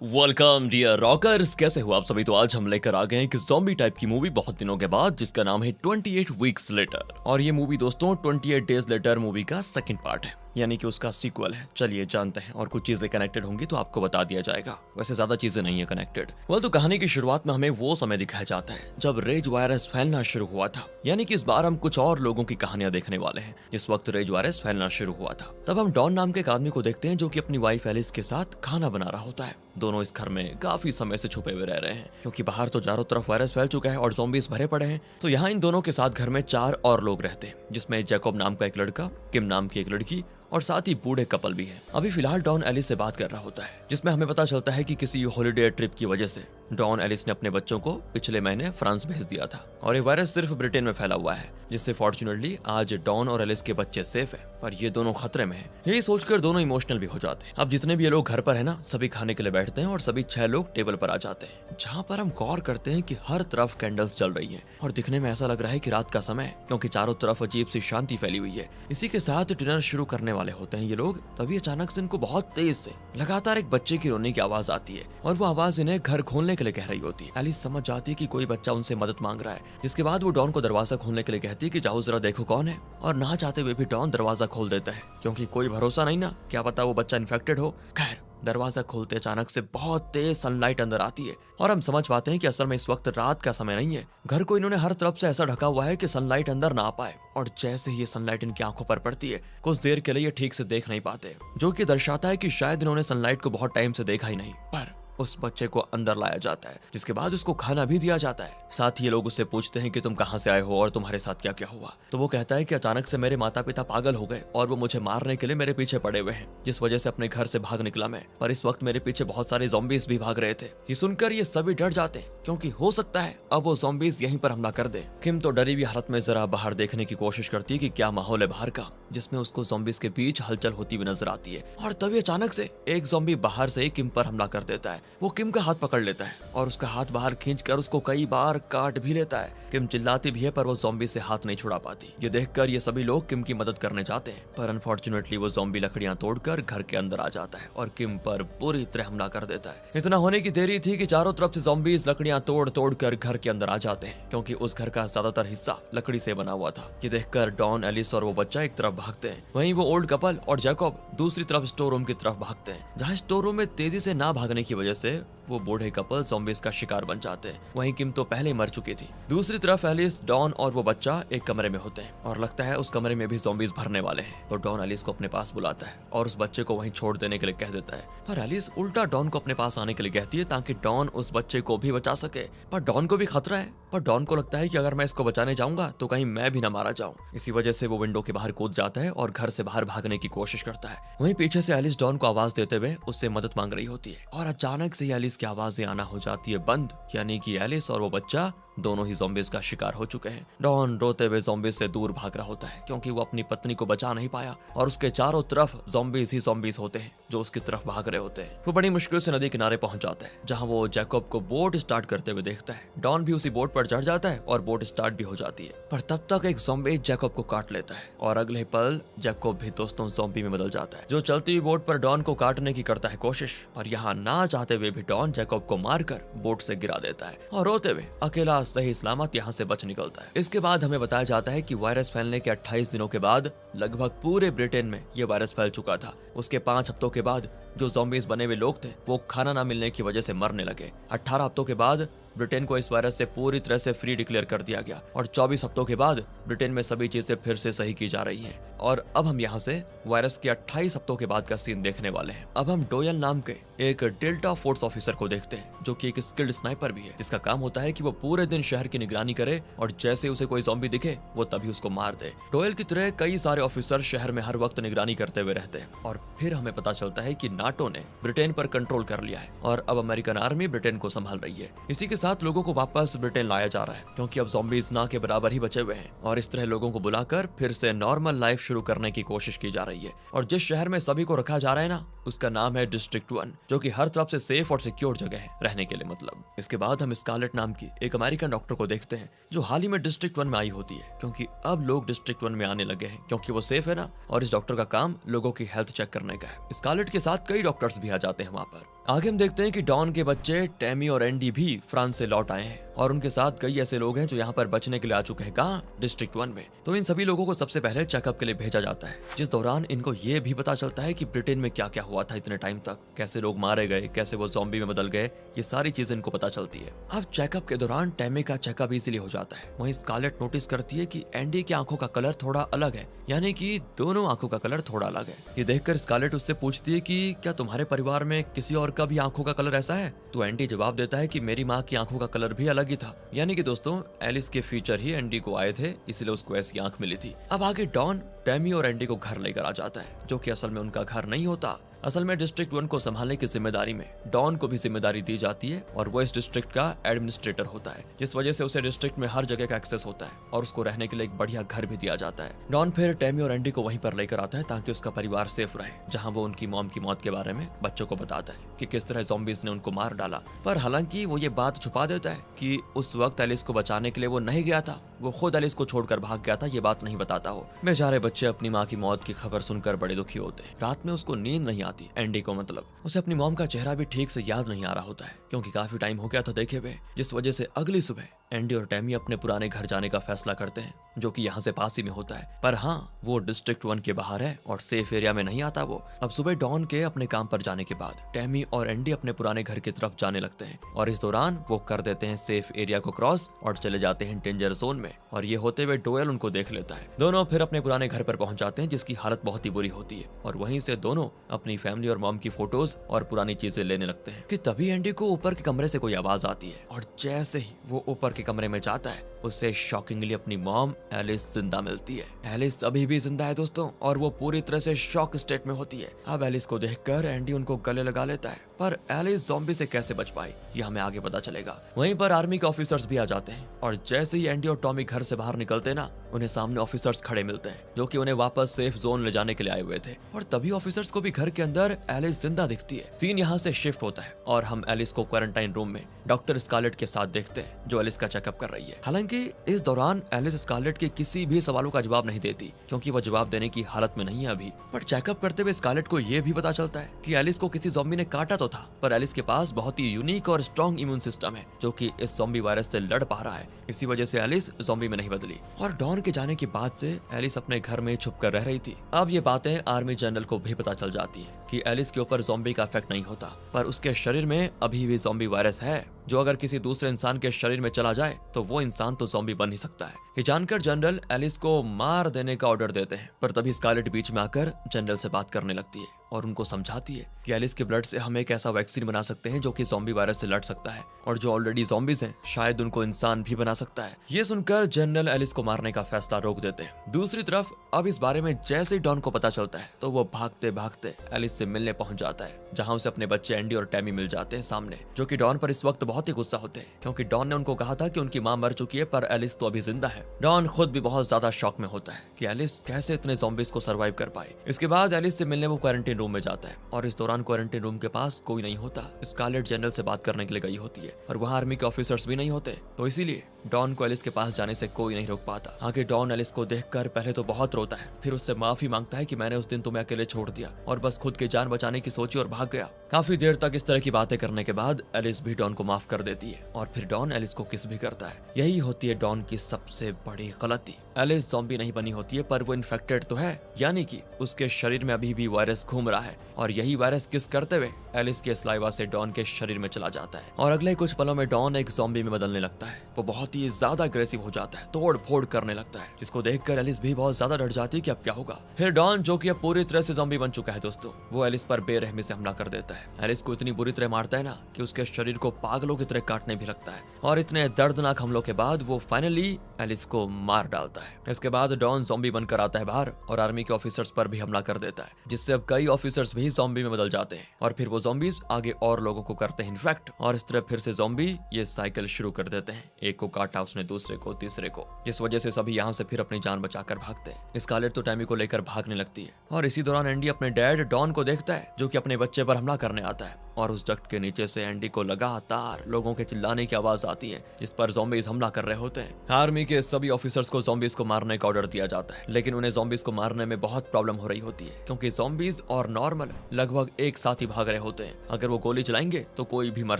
Welcome dear rockers, कैसे हो आप सभी। तो आज हम लेकर आ गए हैं एक ज़ॉम्बी टाइप की मूवी बहुत दिनों के बाद, जिसका नाम है 28 वीक्स लेटर। और ये मूवी दोस्तों 28 डेज लेटर मूवी का सेकंड पार्ट है, यानी कि उसका सीक्वल है। चलिए जानते हैं, और कुछ चीजें कनेक्टेड होंगी तो आपको बता दिया जाएगा। वैसे ज्यादा चीजें नहीं है कनेक्टेड। तो कहानी की शुरुआत में हमें वो समय दिखाया जाता है जब रेज वायरस फैलना शुरू हुआ था, यानी कि इस बार हम कुछ और लोगों की कहानियां देखने वाले हैं। जिस वक्त रेज वायरस फैलना शुरू हुआ था तब हम डॉन नाम के एक आदमी को देखते हैं जो कि अपनी वाइफ एलिस के साथ खाना बना रहा होता है। दोनों इस घर में काफी समय से छुपे हुए रह रहे हैं, क्योंकि बाहर तो चारों तरफ वायरस फैल चुका है और ज़ॉम्बीज़ भरे पड़े हैं। तो यहाँ इन दोनों के साथ घर में 4 और लोग रहते हैं, जिसमें जैकब नाम का एक लड़का, किम नाम की एक लड़की और साथ ही बूढ़े कपल भी है। अभी फिलहाल डॉन एलिस से बात कर रहा होता है, जिसमें हमें पता चलता है कि किसी हॉलिडे ट्रिप की वजह से डॉन एलिस ने अपने बच्चों को पिछले महीने फ्रांस भेज दिया था, और ये वायरस सिर्फ ब्रिटेन में फैला हुआ है, जिससे फॉर्चुनेटली आज डॉन और एलिस के बच्चे सेफ है, पर ये दोनों खतरे में हैं। यही सोचकर दोनों इमोशनल भी हो जाते हैं। अब जितने भी ये लोग घर पर है ना, सभी खाने के लिए बैठते हैं और सभी 6 लोग टेबल पर आ जाते हैं, जहाँ पर हम गौर करते हैं कि हर तरफ कैंडल्स जल रही है और दिखने में ऐसा लग रहा है कि रात का समय है, क्योंकि चारों तरफ अजीब सी शांति फैली हुई है। इसी के साथ डिनर शुरू करने वाले होते हैं ये लोग, तभी अचानक से इनको बहुत तेज से लगातार एक बच्चे की रोने की आवाज आती है, और वो आवाज इन्हें घर खोलने के लिए कह रही होती है। एलिस समझ जाती है कि कोई बच्चा उनसे मदद मांग रहा है, जिसके बाद वो डॉन को दरवाजा खोलने के लिए कहती है कि जाओ जरा देखो कौन है। और ना चाहते हुए भी डॉन दरवाजा खोल देता है, क्योंकि कोई भरोसा नहीं ना, क्या पता वो बच्चा इन्फेक्टेड हो। खैर, दरवाजा खोलते अचानक से बहुत तेज सनलाइट अंदर आती है, और हम समझ पाते हैं कि असल में इस वक्त रात का समय नहीं है। घर को इन्होंने हर तरफ से ऐसा ढका हुआ है कि सनलाइट अंदर ना आ पाए, और जैसे ही ये सनलाइट इनकी आंखों पर पड़ती है, कुछ देर के लिए ये ठीक से देख नहीं पाते, जो कि दर्शाता है कि शायद इन्होंने सनलाइट को बहुत टाइम से देखा ही नहीं। पर उस बच्चे को अंदर लाया जाता है, जिसके बाद उसको खाना भी दिया जाता है। साथ ही ये लोग उससे पूछते हैं कि तुम कहां से आए हो और तुम्हारे साथ क्या क्या हुआ। तो वो कहता है कि अचानक से मेरे माता पिता पागल हो गए और वो मुझे मारने के लिए मेरे पीछे पड़े हुए हैं, जिस वजह से अपने घर से भाग निकला मैं, पर इस वक्त मेरे पीछे बहुत सारे ज़ॉम्बीज़ भी भाग रहे थे। ये सुनकर ये सभी डर जाते हैं, क्योंकि हो सकता है अब वो ज़ॉम्बीज़ यहीं पर हमला कर दे। किम तो डरी हुई हालत में जरा बाहर देखने की कोशिश करती है कि क्या माहौल है बाहर का, जिसमें उसको ज़ॉम्बीज़ के बीच हलचल होती हुई नजर आती है। और तभी अचानक से एक ज़ॉम्बी बाहर से किम पर हमला कर देता है। वो किम का हाथ पकड़ लेता है और उसका हाथ बाहर खींचकर उसको कई बार काट भी लेता है। किम चिल्लाती भी है, पर वो ज़ॉम्बी से हाथ नहीं छुड़ा पाती। ये देखकर ये सभी लोग किम की मदद करने जाते हैं, पर अनफॉर्चुनेटली वो ज़ॉम्बी लकड़ियां तोड़कर घर के अंदर आ जाता है और किम पर पूरी तरह हमला कर देता है। इतना होने की देरी थी कि चारों तरफ से ज़ॉम्बीज़ लकड़ियां तोड़ तोड़ कर घर के अंदर आ जाते हैं, क्योंकि उस घर का ज्यादातर हिस्सा लकड़ी से बना हुआ था। ये देखकर डॉन, एलिस और वो बच्चा एक तरफ भागते हैं, वहीं वो ओल्ड कपल और जैकब दूसरी तरफ स्टोर रूम की तरफ भागते हैं, जहाँ स्टोर रूम में तेजी से ना भागने की वजह से वो बूढ़े कपल ज़ॉम्बीज़ का शिकार बन जाते हैं। वहीं किम तो पहले मर चुकी थी। दूसरी तरफ एलिस, डॉन और वो बच्चा एक कमरे में होते हैं, और लगता है उस कमरे में भी ज़ॉम्बीज़ भरने वाले हैं। तो डॉन एलिस को अपने पास बुलाता है और उस बच्चे को वहीं छोड़ देने के लिए कह देता है, पर एलिस उल्टा डॉन को अपने पास आने के लिए कहती है, ताकि डॉन उस बच्चे को भी बचा सके। पर डॉन को भी खतरा है, पर डॉन को लगता है कि अगर मैं इसको बचाने जाऊंगा तो कहीं मैं भी ना मारा जाऊं। इसी वजह से वो विंडो के बाहर कूद जाता है और घर से बाहर भागने की कोशिश करता है। वहीं पीछे से एलिस डॉन को आवाज देते हुए उससे मदद मांग रही होती है, और अचानक से एलिस की आवाजें आना हो जाती है बंद, यानी कि एलिस और वो बच्चा दोनों ही ज़ॉम्बीज़ का शिकार हो चुके हैं। डॉन रोते हुए ज़ॉम्बीज़ से दूर भाग रहा होता है, क्योंकि वो अपनी पत्नी को बचा नहीं पाया, और उसके चारों तरफ ज़ॉम्बीज़ ही ज़ॉम्बीज़ होते हैं जो उसकी तरफ भाग रहे होते हैं। वो बड़ी मुश्किल से नदी किनारे पहुंच जाता है, जहां वो जैकब को बोट स्टार्ट करते हुए देखता है। डॉन भी उसी बोट पर चढ़ जाता है और बोट स्टार्ट भी हो जाती है, पर तब तक एक ज़ॉम्बी जैकब को काट लेता है, और अगले पल जैकब भी दोस्तों ज़ॉम्बी में बदल जाता है, जो चलती हुई बोट पर डॉन को काटने की करता है कोशिश, पर यहाँ ना चाहते हुए भी डॉन जैकब को मारकर बोट से गिरा देता है, और रोते हुए अकेला सही सलामत यहाँ से बच निकलता है। इसके बाद हमें बताया जाता है कि वायरस फैलने के 28 दिनों के बाद लगभग पूरे ब्रिटेन में ये वायरस फैल चुका था। उसके 5 हफ्तों के बाद जो ज़ॉम्बीज़ बने हुए लोग थे वो खाना ना मिलने की वजह से मरने लगे। 18 हफ्तों के बाद ब्रिटेन को इस वायरस से पूरी तरह से फ्री डिक्लेयर कर दिया गया, और 24 हफ्तों के बाद ब्रिटेन में सभी चीजें फिर से सही की जा रही हैं। और अब हम यहाँ से वायरस के 28 हफ्तों के बाद का सीन देखने वाले हैं। अब हम डोयल नाम के एक डेल्टा फोर्स ऑफिसर को देखते हैं, जो कि एक स्किल्ड स्नाइपर भी है, जिसका काम होता है कि वो पूरे दिन शहर की निगरानी करे, और जैसे उसे कोई ज़ॉम्बी दिखे वो तभी उसको मार दे। डोयल की तरह कई सारे ऑफिसर शहर में हर वक्त निगरानी करते हुए रहते हैं, और फिर हमें पता चलता है कि नाटो ने ब्रिटेन पर कंट्रोल कर लिया है, और अब अमेरिकन आर्मी ब्रिटेन को संभाल रही है। इसी के साथ लोगों को वापस ब्रिटेन लाया जा रहा है, क्योंकि अब ज़ॉम्बीज़ ना के बराबर ही बचे हुए हैं, और इस तरह लोगों को बुलाकर फिर से नॉर्मल लाइफ शुरू करने की कोशिश की जा रही है। और जिस शहर में सभी को रखा जा रहा है ना, उसका नाम है डिस्ट्रिक्ट 1, जो कि हर तरफ से सेफ और सिक्योर जगह है रहने के लिए। मतलब इसके बाद हम स्कारलेट नाम की एक अमेरिकन डॉक्टर को देखते हैं, जो हाल ही में डिस्ट्रिक्ट 1 में आई होती है, क्योंकि अब लोग डिस्ट्रिक्ट 1 में आने लगे हैं, क्योंकि वो सेफ है ना। और इस डॉक्टर का काम लोगों की हेल्थ चेक करने का है। स्कारलेट के साथ कई डॉक्टर्स भी आ जाते हैं वहाँ पर। आगे हम देखते हैं कि डॉन के बच्चे टैमी और एंडी भी फ्रांस से लौट आए हैं और उनके साथ कई ऐसे लोग हैं जो यहाँ पर बचने के लिए आ चुके हैं। कहाँ? डिस्ट्रिक्ट 1 में। तो इन सभी लोगों को सबसे पहले चेकअप के लिए भेजा जाता है, जिस दौरान इनको ये भी पता चलता है कि ब्रिटेन में क्या क्या हुआ था इतने टाइम तक, कैसे लोग मारे गए, कैसे वो ज़ॉम्बी में बदल गए, ये सारी चीजें इनको पता चलती है। अब चेकअप के दौरान टैमी का चेकअप इजीली हो जाता है। वहीं स्कारलेट नोटिस करती है कि एंडी की आंखों का कलर थोड़ा अलग है, यानी कि दोनों आंखों का कलर थोड़ा अलग है। ये देखकर स्कारलेट उससे पूछती है कि क्या तुम्हारे परिवार में किसी और का भी आंखों का कलर ऐसा है? तो एंडी जवाब देता है कि मेरी माँ की आंखों का कलर भी अलग ही था। यानी कि दोस्तों एलिस के फीचर ही एंडी को आए थे, इसलिए उसको ऐसी आंख मिली थी। अब आगे डॉन टैमी और एंडी को घर लेकर आ जाता है, जो कि असल में उनका घर नहीं होता। असल में डिस्ट्रिक्ट 1 को संभालने की जिम्मेदारी में डॉन को भी जिम्मेदारी दी जाती है और वो इस डिस्ट्रिक्ट का एडमिनिस्ट्रेटर होता है, जिस वजह से उसे डिस्ट्रिक्ट में हर जगह का एक्सेस होता है और उसको रहने के लिए एक बढ़िया घर भी दिया जाता है। डॉन फिर टैमी और एंडी को वहीं पर लेकर आता है ताकि उसका परिवार सेफ रहे, जहाँ वो उनकी मॉम की मौत के बारे में बच्चों को बताता है कि किस तरह ज़ॉम्बीज़ ने उनको मार डाला। पर हालांकि वो ये बात छुपा देता है कि उस वक्त एलिस को बचाने के लिए वो नहीं गया था, वो खुद एलिस को छोड़कर भाग गया था, ये बात नहीं बताता हो। बेचारे बच्चे अपनी माँ की मौत की खबर सुनकर बड़े दुखी होते हैं। रात में उसको नींद नहीं आती, एंडी को मतलब उसे अपनी मॉम का चेहरा भी ठीक से याद नहीं आ रहा होता है, क्योंकि काफी टाइम हो गया था देखे हुए, जिस वजह से अगली सुबह एंडी और टैमी अपने पुराने घर जाने का फैसला करते हैं, जो कि यहाँ से पास ही में होता है। पर हाँ, वो डिस्ट्रिक्ट 1 के बाहर है और सेफ एरिया में नहीं आता वो। अब सुबह डॉन के अपने काम पर जाने के बाद टैमी और एंडी अपने पुराने घर की तरफ जाने लगते हैं और इस दौरान वो कर देते हैं सेफ एरिया को क्रॉस और चले जाते हैं डेंजर जोन में। और ये होते हुए डोयल उनको देख लेता है। दोनों फिर अपने पुराने घर पर पहुंच जाते हैं, जिसकी हालत बहुत ही बुरी होती है, और वहीं से दोनों अपनी फैमिली और मॉम की फोटोज और पुरानी चीजें लेने लगते हैं कि तभी एंडी को ऊपर के कमरे से कोई आवाज आती है और जैसे ही वो ऊपर के कमरे में जाता है उसे शॉकिंगली अपनी मॉम एलिस जिंदा मिलती है। एलिस अभी भी जिंदा है दोस्तों, और वो पूरी तरह से शॉक स्टेट में होती है। अब एलिस को देखकर एंडी उनको गले लगा लेता है, पर एलिस ज़ॉम्बी से कैसे बच पाई ये हमें आगे पता चलेगा। वहीं पर आर्मी के ऑफिसर्स भी आ जाते हैं और जैसे ही एंडी और टॉमी घर से बाहर निकलते ना, उन्हें सामने ऑफिसर्स खड़े मिलते हैं, जो कि उन्हें वापस सेफ जोन ले जाने के लिए आए हुए थे। और तभी ऑफिसर्स को भी घर के अंदर एलिस जिंदा दिखती है। सीन यहाँ से शिफ्ट होता है और हम एलिस को क्वारंटाइन रूम में डॉक्टर स्कारलेट के साथ देखते हैं, जो एलिस का चेकअप कर रही है। हालांकि इस दौरान एलिस स्कारलेट के किसी भी सवालों का जवाब नहीं देती, क्योंकि वह जवाब देने की हालत में नहीं है अभी। पर चेकअप करते हुए स्कारलेट को यह भी पता चलता है कि एलिस को किसी ज़ॉम्बी ने काटा तो था, पर एलिस के पास बहुत ही यूनिक और स्ट्रॉन्ग इम्यून सिस्टम है, जो कि इस ज़ॉम्बी वायरस से लड़ पा रहा है। इसी वजह से एलिस ज़ॉम्बी में नहीं बदली। और डॉन के जाने के बाद से एलिस अपने घर में छुप कर रह रही थी। अब ये बातें आर्मी जनरल को भी पता चल जाती है कि एलिस के ऊपर ज़ॉम्बी का इफेक्ट नहीं होता, पर उसके शरीर में अभी भी ज़ॉम्बी वायरस है, जो अगर किसी दूसरे इंसान के शरीर में चला जाए तो वो इंसान तो ज़ॉम्बी बन ही सकता है। ये जानकर जनरल एलिस को मार देने का ऑर्डर देते हैं, पर तभी स्कारलेट बीच में आकर जनरल से बात करने लगती है और उनको समझाती है कि एलिस के ब्लड से हम एक ऐसा वैक्सीन बना सकते हैं जो कि ज़ॉम्बी वायरस से लड़ सकता है, और जो ऑलरेडी ज़ॉम्बीज हैं शायद उनको इंसान भी बना सकता है। ये सुनकर जनरल एलिस को मारने का फैसला रोक देते हैं। दूसरी तरफ अब इस बारे में जैसे ही डॉन को पता चलता है तो वो भागते भागते एलिस से मिलने पहुंच जाता है, जहां उसे अपने बच्चे एंडी और टैमी मिल जाते हैं सामने, जो कि डॉन पर इस वक्त बहुत ही गुस्सा होते हैं, क्योंकि डॉन ने उनको कहा था कि उनकी मां मर चुकी है पर एलिस तो अभी जिंदा है। डॉन खुद भी बहुत ज्यादा शॉक में होता है कि एलिस कैसे इतने ज़ॉम्बीज को सर्वाइव कर पाई। इसके बाद एलिस से मिलने वो क्वारंटाइन रूम में जाता है और इस दौरान क्वारंटाइन रूम के पास कोई नहीं होता। स्कारलेट जनरल से बात करने के लिए गई होती है और वहाँ आर्मी के ऑफिसर्स भी नहीं होते, तो इसीलिए डॉन को एलिस के पास जाने से कोई नहीं रोक पाता। आगे डॉन एलिस को देखकर पहले तो बहुत रोता है, फिर उससे माफी मांगता है कि मैंने उस दिन तुम्हें अकेले छोड़ दिया और बस खुद की जान बचाने की सोची और भाग गया। काफी देर तक इस तरह की बातें करने के बाद एलिस भी डॉन को माफ कर देती है और फिर डॉन एलिस को किस भी करता है। यही होती है डॉन की सबसे बड़ी गलती। एलिस ज़ॉम्बी नहीं बनी होती है, पर वो इन्फेक्टेड तो है, यानी कि उसके शरीर में अभी भी वायरस घूम रहा है, और यही वायरस किस करते हुए एलिस के सलाइवा से डॉन के शरीर में चला जाता है और अगले कुछ पलों में डॉन एक ज़ॉम्बी में बदलने लगता है। वो बहुत ही ज्यादा अग्रेसिव हो जाता है, तोड़ फोड़ करने लगता है, जिसको देखकर एलिस भी बहुत ज्यादा डर जाती है कि अब क्या होगा। फिर डॉन, जो कि अब पूरी तरह से ज़ॉम्बी बन चुका है दोस्तों, वो एलिस पर बेरहमी से हमला कर देता है। एलिस को इतनी बुरी तरह मारता है ना कि उसके शरीर को पागलों की तरह काटने भी लगता है, और इतने दर्दनाक हमलों के बाद वो फाइनली एलिस को मार डालता है। इसके बाद डॉन ज़ॉम्बी बनकर आता है बाहर और आर्मी के ऑफिसर्स पर भी हमला कर देता है, जिससे अब कई ऑफिसर्स भी ज़ॉम्बी में बदल जाते हैं और फिर वो ज़ॉम्बीज आगे और लोगों को करते हैं इन्फेक्ट, और इस तरह फिर से ज़ॉम्बी ये साइकिल शुरू कर देते हैं। एक को काटा उसने दूसरे को, तीसरे को, जिस वजह से सभी यहाँ से फिर अपनी जान बचाकर भागते हैं। स्कारलेट तो टैमी को लेकर भागने लगती है और इसी दौरान एंडी अपने डैड डॉन को देखता है, जो कि अपने बच्चे पर हमला करने आता है और उस डक्ट के नीचे से एंडी को लगातार लोगों के चिल्लाने की आवाज आती है, जिस पर ज़ॉम्बीज हमला कर रहे होते हैं। आर्मी के सभी ऑफिसर्स को ज़ॉम्बीज को मारने का ऑर्डर दिया जाता है, लेकिन उन्हें ज़ॉम्बीज को मारने में बहुत प्रॉब्लम हो रही होती है, क्योंकि ज़ॉम्बीज और नॉर्मल लगभग एक साथ ही भाग रहे होते हैं। अगर वो गोली चलाएंगे तो कोई भी मर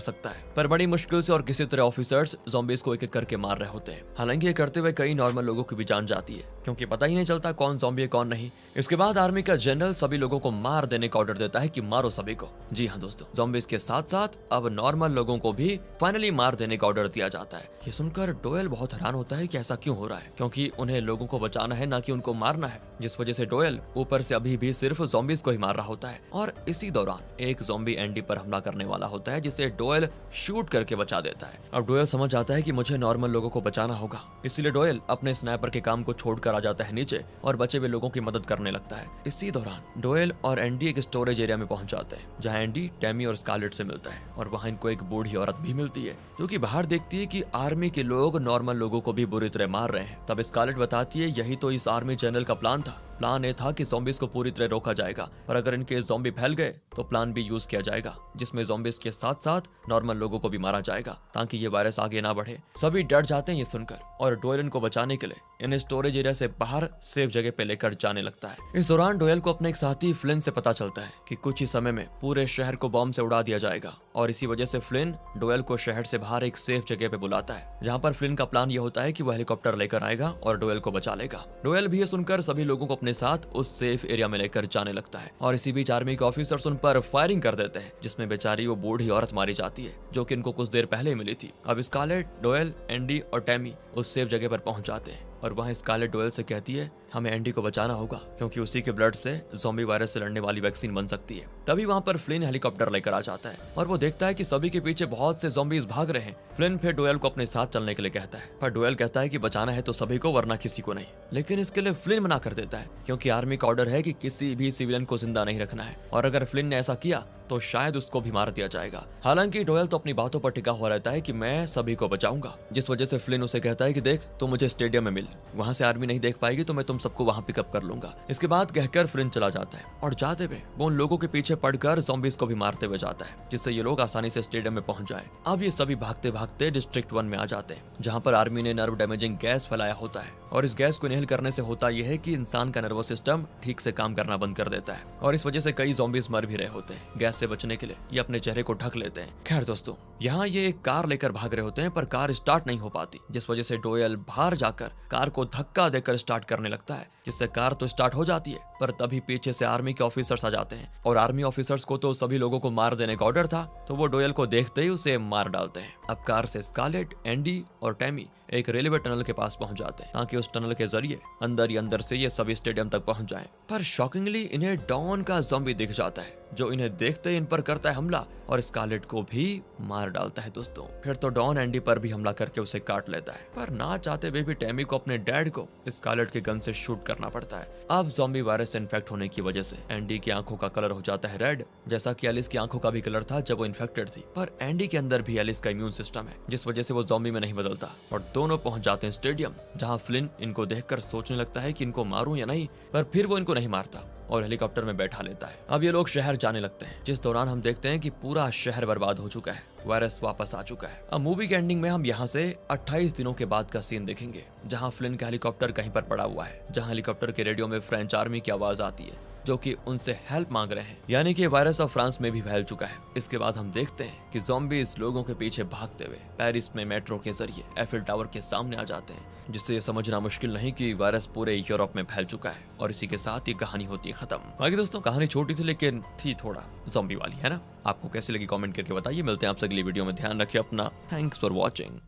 सकता है, पर बड़ी मुश्किल से और किसी तरह ऑफिसर्स ज़ॉम्बीज को एक एक करके मार रहे होते हैं। हालांकि ये करते हुए कई नॉर्मल लोगों की भी जान जाती है, क्योंकि पता ही नहीं चलता कौन ज़ॉम्बी है कौन नहीं। इसके बाद आर्मी का जनरल सभी लोगों को मार देने का ऑर्डर देता है कि मारो सभी को। जी हाँ दोस्तों, ज़ॉम्बीज के साथ साथ अब नॉर्मल लोगों को भी फाइनली मार देने का ऑर्डर दिया जाता है। ये सुनकर डोयल बहुत हैरान होता है कि ऐसा क्यों हो रहा है, क्योंकि उन्हें लोगों को बचाना है, ना कि उनको मारना है, जिस वजह से डोयल ऊपर से अभी भी सिर्फ ज़ॉम्बीज को ही मार रहा होता है। और इसी दौरान एक ज़ॉम्बी एंडी पर हमला करने वाला होता है, जिसे डोयल शूट करके बचा देता है। अब डोयल समझ जाता है कि मुझे नॉर्मल लोगों को बचाना होगा, इसलिए डोयल अपने स्नाइपर के काम को छोड़कर आ जाता है नीचे और बचे हुए लोगों की मदद करने लगता है। इसी दौरान डोयल और एंडी एक स्टोरेज एरिया में पहुंच जाते हैं, जहां एंडी टैमी और स्कारलेट से मिलता है, और वहां इनको एक बूढ़ी औरत भी मिलती है, जो कि बाहर देखती है कि आर्मी के लोग नॉर्मल लोगों को भी बुरी तरह मार रहे हैं। तब स्कारलेट बताती है यही तो इस आर्मी जनरल का प्लान था। प्लान ये था कि ज़ॉम्बीज को पूरी तरह रोका जाएगा, और अगर इनके ज़ॉम्बी फैल गए तो प्लान भी यूज किया जाएगा, जिसमें ज़ॉम्बीज के साथ साथ नॉर्मल लोगों को भी मारा जाएगा, ताकि ये वायरस आगे ना बढ़े। सभी डर जाते हैं ये सुनकर, और डोयल इनको बचाने के लिए इन्हें स्टोरेज एरिया से बाहर सेफ जगह पे लेकर जाने लगता है। इस दौरान डोयल को अपने एक साथी फ्लिन से पता चलता है कि कुछ ही समय में पूरे शहर को बॉम्ब से उड़ा दिया जाएगा, और इसी वजह से फ्लिन डोयल को शहर से बाहर एक सेफ जगह पे बुलाता है, जहाँ पर फ्लिन का प्लान ये होता है कि वह हेलीकॉप्टर लेकर आएगा और डोयल को बचा लेगा। डोयल भी ये सुनकर सभी लोगों को अपने साथ उस सेफ एरिया में लेकर जाने लगता है, और इसी बीच आर्मी के ऑफिसर्स उन पर फायरिंग कर देते हैं, जिसमें बेचारी वो बूढ़ी औरत मारी जाती है, जो कि इनको कुछ देर पहले मिली थी। अब स्कारलेट, डोयल, एंडी और टैमी उस सेफ जगह पर पहुंच जाते हैं, और वहां स्कारलेट डोयल से कहती है हमें एंडी को बचाना होगा, क्योंकि उसी के ब्लड से ज़ॉम्बी वायरस से लड़ने वाली वैक्सीन बन सकती है। तभी वहां पर फ्लिन हेलीकॉप्टर लेकर आ जाता है, और वो देखता है कि सभी के पीछे बहुत से ज़ॉम्बीज भाग रहे हैं। फ्लिन फिर डोयल को अपने साथ चलने के लिए कहता है, पर डोयल कहता है कि बचाना है तो सभी को, वरना किसी को नहीं। लेकिन इसके लिए फ्लिन मना कर देता है, क्योंकि आर्मी का ऑर्डर है कि किसी भी सिविलियन को जिंदा नहीं रखना है, और अगर फ्लिन ने ऐसा किया तो शायद उसको भी मार दिया जाएगा। हालांकि डोयल तो अपनी बातों पर टिका हुआ रहता है कि मैं सभी को बचाऊंगा, जिस वजह से फ्लिन उसे कहता है कि देख तू मुझे स्टेडियम में मिल, वहां से आर्मी नहीं देख पाएगी तो मैं तुम सबको वहां पिकअप कर लूंगा। इसके बाद कहकर फ्लिन चला जाता है, और जाते हुए वो उन लोगों के पीछे पड़कर ज़ॉम्बीज को भी मारते हुए जाता है, जिससे ये लोग आसानी से स्टेडियम में पहुंच जाए। अब ये सभी भागते भागते डिस्ट्रिक्ट 1 में आ जाते हैं, जहां पर आर्मी ने नर्व डैमेजिंग गैस फैलाया होता है, और इस गैस को इनहेल करने से होता यह है कि इंसान का नर्वस सिस्टम ठीक से काम करना बंद कर देता है, और इस वजह से कई ज़ॉम्बीज मर भी रहे होते हैं। गैस से बचने के लिए ये अपने चेहरे को ढक लेते हैं। खैर दोस्तों, यहाँ ये एक कार लेकर भाग रहे होते हैं, पर कार स्टार्ट नहीं हो पाती, जिस वजह से डोयल बाहर जाकर कार को धक्का देकर स्टार्ट करने लगता है, जिससे कार तो स्टार्ट हो जाती है, पर तभी पीछे से आर्मी के ऑफिसर्स आ जाते हैं, और आर्मी ऑफिसर्स को तो सभी लोगों को मार देने का ऑर्डर था, तो वो डोयल को देखते ही उसे मार डालते हैं। अब कार से स्कारलेट, एंडी और टैमी एक रेलवे टनल के पास पहुंच जाते हैं, ताकि उस टनल के जरिए अंदर ही अंदर से ये सभी स्टेडियम तक पहुंच जाएं। पर शॉकिंगली इन्हें डॉन का ज़ॉम्बी दिख जाता है, जो इन्हें देखते ही इन पर करता है हमला, और स्कारलेट को भी मार डालता है दोस्तों। फिर तो डॉन एंडी पर भी हमला करके उसे काट लेता है, पर ना चाहते हुए भी टैमी को अपने डैड को स्कारलेट के गन से शूट करना पड़ता है। अब ज़ॉम्बी वायरस से इन्फेक्ट होने की वजह से एंडी की आंखों का कलर हो जाता है रेड, जैसा कि एलिस की आंखों का भी कलर था जब वो इन्फेक्टेड थी। पर एंडी के अंदर भी एलिस का इम्यून सिस्टम है, जिस वजह से वो ज़ॉम्बी में नहीं बदलता, और दोनों पहुंच जाते हैं स्टेडियम, जहां फ्लिन इनको देखकर सोचने लगता है कि इनको मारूं या नहीं, पर फिर वो इनको नहीं मारता और हेलीकॉप्टर में बैठा लेता है। अब ये लोग शहर जाने लगते हैं, जिस दौरान हम देखते हैं कि पूरा शहर बर्बाद हो चुका है, वायरस वापस आ चुका है। अब मूवी के एंडिंग में हम यहाँ से 28 दिनों के बाद का सीन देखेंगे, जहाँ फ्लिन का हेलीकॉप्टर कहीं पर पड़ा हुआ है, जहाँ हेलीकॉप्टर के रेडियो में फ्रेंच आर्मी की आवाज आती है, जो कि उनसे हेल्प मांग रहे हैं, यानी कि वायरस अब फ्रांस में भी फैल चुका है। इसके बाद हम देखते हैं कि ज़ॉम्बीज लोगों के पीछे भागते हुए पेरिस में मेट्रो के जरिए एफिल टावर के सामने आ जाते हैं, जिससे ये समझना मुश्किल नहीं कि वायरस पूरे यूरोप में फैल चुका है, और इसी के साथ ये कहानी होती है खत्म। बाकी दोस्तों, कहानी छोटी थी लेकिन थी थोड़ा ज़ॉम्बी वाली, है ना? आपको कैसी लगी कमेंट करके बताइए। मिलते हैं आपसे अगली वीडियो में, ध्यान रखिए अपना। Thanks for watching.